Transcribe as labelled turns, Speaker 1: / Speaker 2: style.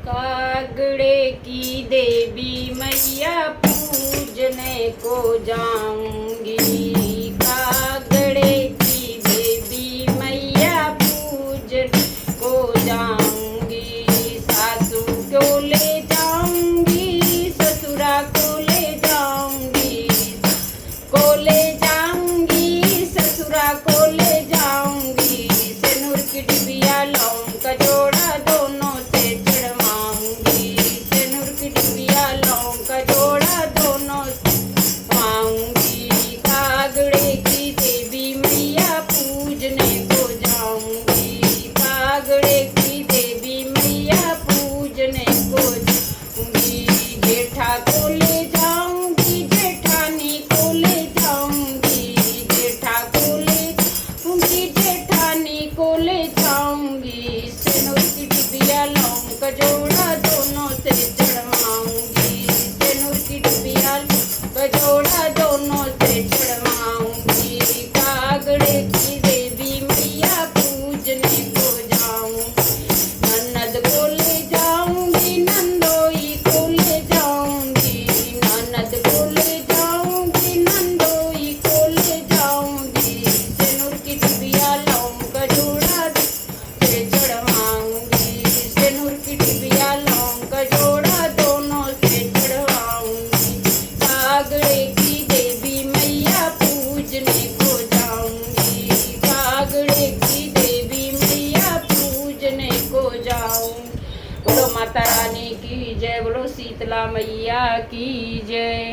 Speaker 1: कागड़े की देवी मैया पूजने को जाऊंगी। कागड़े की देवी मैया पूजने को जाऊंगी। सासू को ले जाऊंगी, ससुरा को ले जाऊंगी, ससुरा को ले जाऊंगी। सिनुर की डिबिया लौंग का जोड़ा दोनों से चढ़वाऊंगी। सिनुर की डिबिया लौंग का जोड़ा दोनों से पाऊंगी। कागड़े की देवी मैया पूजने को जाऊंगी। कागड़े की देवी मैया पूजने को जाऊंगी। जेठा को ले जाऊंगी, जेठानी को ले जाऊंगी, जेठा को ले जाऊंगी, जेठानी को ले जाऊंगी। सिनुर की डिबिया लौंग का जोड़ा दोनों से चढ़वाऊंगी। सिनुर की डिबिया लौंग का जोड़ा दोनों से चढ़वाऊंगी। कागड़े की देवी मैया पूजने को जाऊंगी। ननद को ले जाऊंगी, नंदोई को ले जाऊंगी, ननद को ले जाऊंगी, नंदोई को ले जाऊंगी। सिनुर की डिबिया लौंग का जोड़ा से चढ़वाऊंगी। सिनुर की डिबिया लौंग का जोड़ा दोनों से चढ़वाऊंगी। कागड़े की देवी मैया पूजने को जाऊंगी। कागड़े की देवी मैया पूजने को जाऊंगी। बोलो माता रानी की जय, बोलो शीतला मैया की जय।